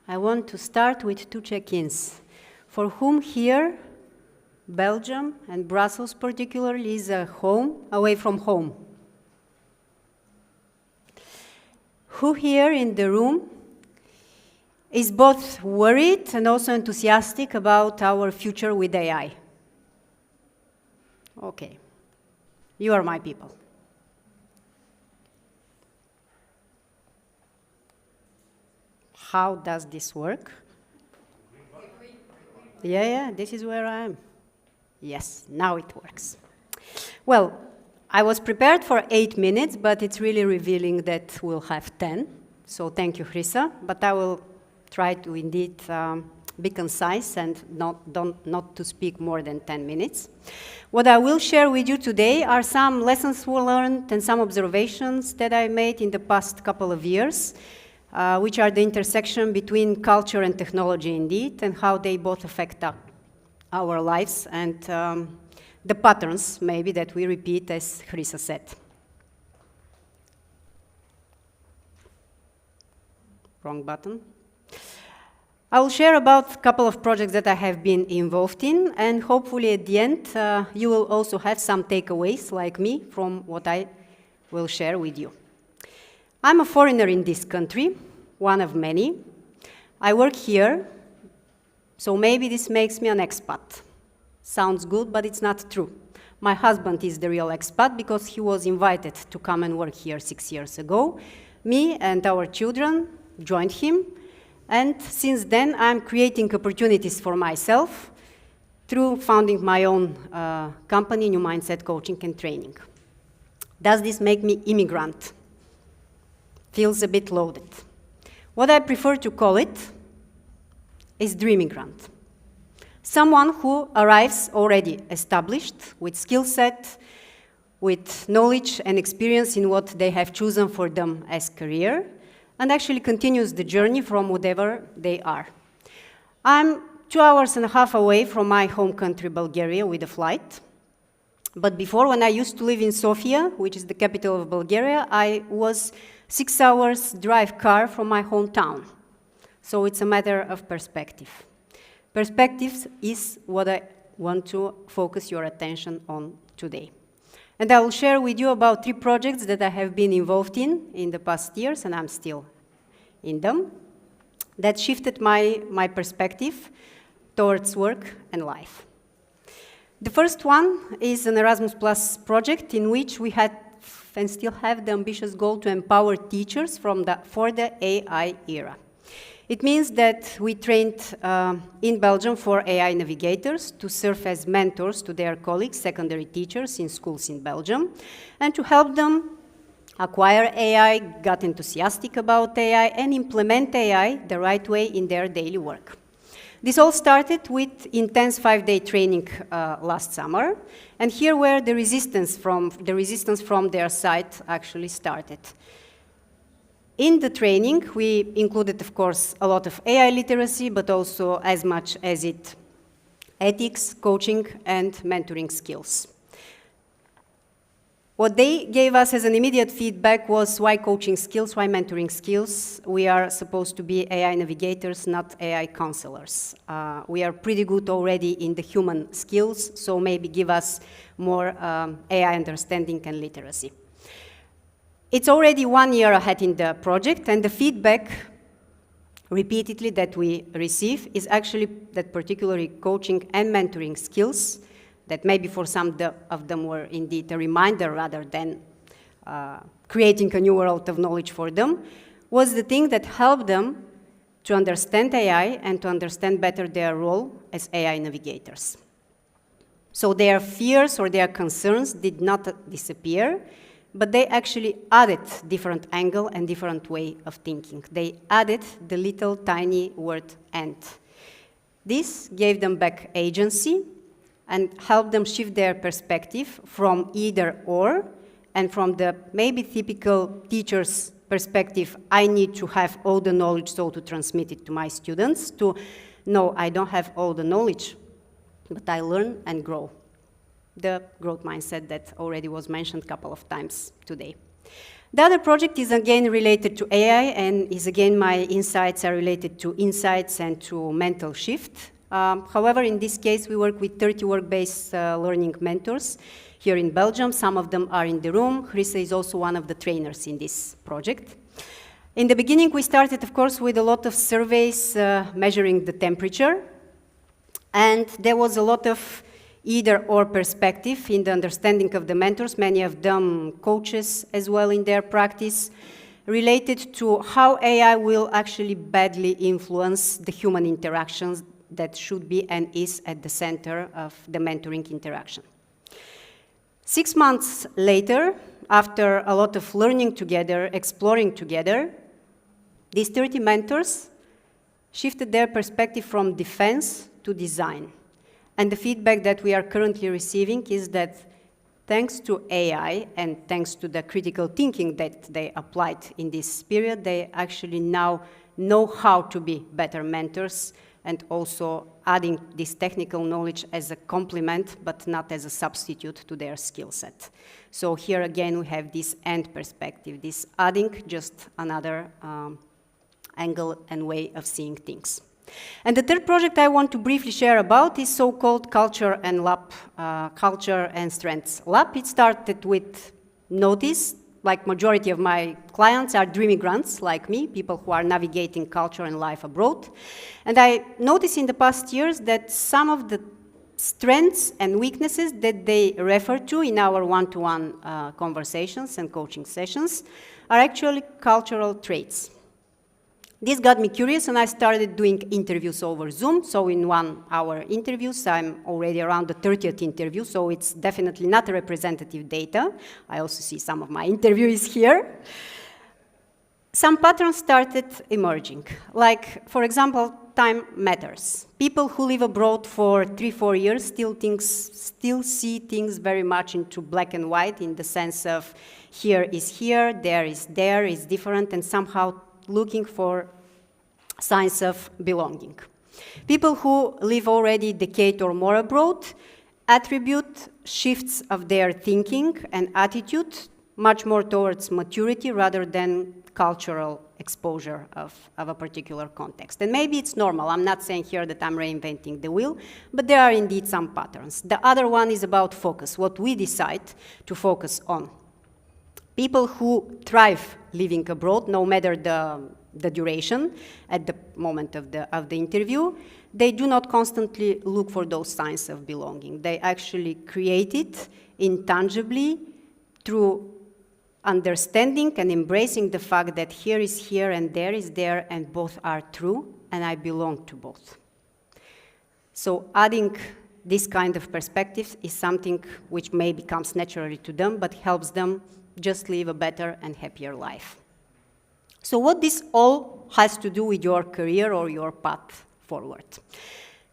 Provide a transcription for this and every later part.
I want to start with two check-ins. For whom here, Belgium and Brussels particularly, is a home away from home? Who here in the room is both worried and also enthusiastic about our future with AI? Okay, you are my people. How does this work? Yeah, this is where I am. Yes, now it works. Well, I was prepared for 8 minutes, but it's really revealing that we'll have 10. So thank you, Chrissa. But I will try to indeed be concise and not to speak more than 10 minutes. What I will share with you today are some lessons we learned and some observations that I made in the past couple of years, which are the intersection between culture and technology indeed, and how they both affect our lives and the patterns maybe that we repeat, as Chrissa said. Wrong button. I will share about a couple of projects that I have been involved in, and hopefully at the end you will also have some takeaways like me from what I will share with you. I'm a foreigner in this country, one of many. I work here, so maybe this makes me an expat. Sounds good, but it's not true. My husband is the real expat because he was invited to come and work here 6 years ago. Me and our children joined him, and since then I'm creating opportunities for myself through founding my own company, New Mindset Coaching and Training. Does this make me immigrant? Feels a bit loaded. What I prefer to call it is dream immigrant. Someone who arrives already established with skill set, with knowledge and experience in what they have chosen for them as career, and actually continues the journey from whatever they are. I'm 2.5 hours away from my home country, Bulgaria, with a flight. But before, when I used to live in Sofia, which is the capital of Bulgaria, I was 6 hours drive car from my hometown. So it's a matter of perspective. Perspectives is what I want to focus your attention on today. And I will share with you about 3 projects that I have been involved in the past years, and I'm still in them, that shifted my perspective towards work and life. The first one is an Erasmus Plus project in which we had and still have the ambitious goal to empower teachers for the AI era. It means that we trained in Belgium for AI navigators to serve as mentors to their colleagues, secondary teachers in schools in Belgium, and to help them acquire AI, got enthusiastic about AI, and implement AI the right way in their daily work. This all started with intense 5-day training last summer, and here where the resistance from their side actually started. In the training, we included, of course, a lot of AI literacy, but also as much as ethics, coaching, and mentoring skills. What they gave us as an immediate feedback was why coaching skills, why mentoring skills? We are supposed to be AI navigators, not AI counselors. We are pretty good already in the human skills, so maybe give us more AI understanding and literacy. It's already 1 year ahead in the project, and the feedback repeatedly that we receive is actually that particularly coaching and mentoring skills that maybe for some of them were indeed a reminder rather than creating a new world of knowledge for them, was the thing that helped them to understand AI and to understand better their role as AI navigators. So their fears or their concerns did not disappear, but they actually added different angle and different way of thinking. They added the little tiny word "and." This gave them back agency and helped them shift their perspective from either or, and from the maybe typical teacher's perspective, I need to have all the knowledge so to transmit it to my students, to no, I don't have all the knowledge, but I learn and grow. The growth mindset that already was mentioned a couple of times today. The other project is again related to AI, and is again my insights are related to insights and to mental shift. However, in this case, we work with 30 work-based learning mentors here in Belgium. Some of them are in the room. Chrisa is also one of the trainers in this project. In the beginning, we started, of course, with a lot of surveys measuring the temperature, and there was a lot of either-or perspective in the understanding of the mentors, many of them coaches as well in their practice, related to how AI will actually badly influence the human interactions that should be and is at the center of the mentoring interaction. 6 months later, after a lot of learning together, exploring together, these 30 mentors shifted their perspective from defense to design. And the feedback that we are currently receiving is that thanks to AI and thanks to the critical thinking that they applied in this period, they actually now know how to be better mentors, and also adding this technical knowledge as a complement, but not as a substitute to their skill set. So here again, we have this end perspective, this adding just another angle and way of seeing things. And the third project I want to briefly share about is so-called Culture and Lab, Culture and Strengths Lab. It started with notice, like majority of my clients are dream migrants like me, people who are navigating culture and life abroad. And I noticed in the past years that some of the strengths and weaknesses that they refer to in our one-to-one conversations and coaching sessions are actually cultural traits. This got me curious, and I started doing interviews over Zoom. So in 1 hour interviews, I'm already around the 30th interview, so it's definitely not representative data. I also see some of my interviewees here. Some patterns started emerging, like, for example, time matters. People who live abroad for 3-4 years still see things very much into black and white, in the sense of here is here, there is different, and somehow looking for signs of belonging. People who live already a decade or more abroad attribute shifts of their thinking and attitude much more towards maturity rather than cultural exposure of a particular context. And maybe it's normal. I'm not saying here that I'm reinventing the wheel, but there are indeed some patterns. The other one is about focus, what we decide to focus on. People who thrive living abroad, no matter the duration at the moment of the interview, they do not constantly look for those signs of belonging. They actually create it intangibly through understanding and embracing the fact that here is here and there is there, and both are true, and I belong to both. So adding this kind of perspective is something which may becomes naturally to them, but helps them just live a better and happier life. So what this all has to do with your career or your path forward?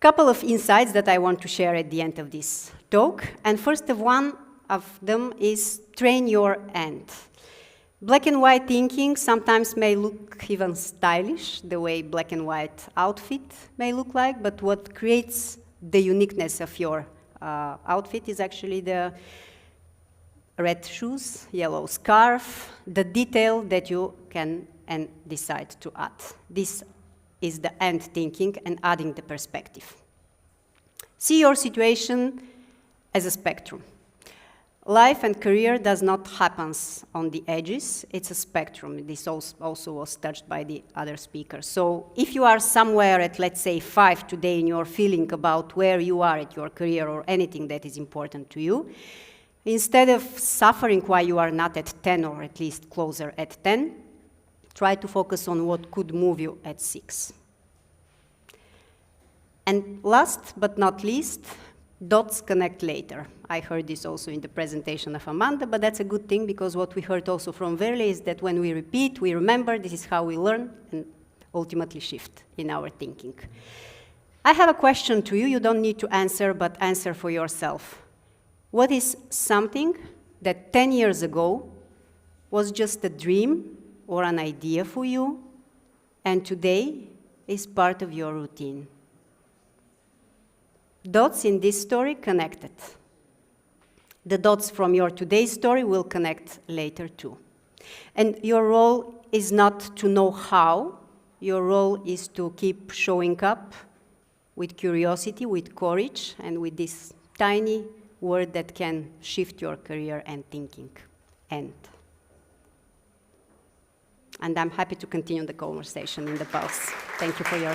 Couple of insights that I want to share at the end of this talk. And first of one of them is train your end. Black and white thinking sometimes may look even stylish, the way black and white outfit may look like, but what creates the uniqueness of your outfit is actually the red shoes, yellow scarf, the detail that you can and decide to add. This is the end thinking and adding the perspective. See your situation as a spectrum. Life and career does not happen on the edges, it's a spectrum. This also was touched by the other speakers. So if you are somewhere at, let's say, 5 today in your feeling about where you are at your career or anything that is important to you, instead of suffering why you are not at 10 or at least closer at 10, try to focus on what could move you at 6. And last but not least, dots connect later. I heard this also in the presentation of Amanda, but that's a good thing, because what we heard also from Verle is that when we repeat, we remember, this is how we learn and ultimately shift in our thinking. I have a question to you. You don't need to answer, but answer for yourself. What is something that 10 years ago was just a dream or an idea for you, and today is part of your routine? Dots in this story connected. The dots from your today's story will connect later too. And your role is not to know how, your role is to keep showing up with curiosity, with courage, and with this tiny word that can shift your career and thinking. And I'm happy to continue the conversation in the pause. Thank you for your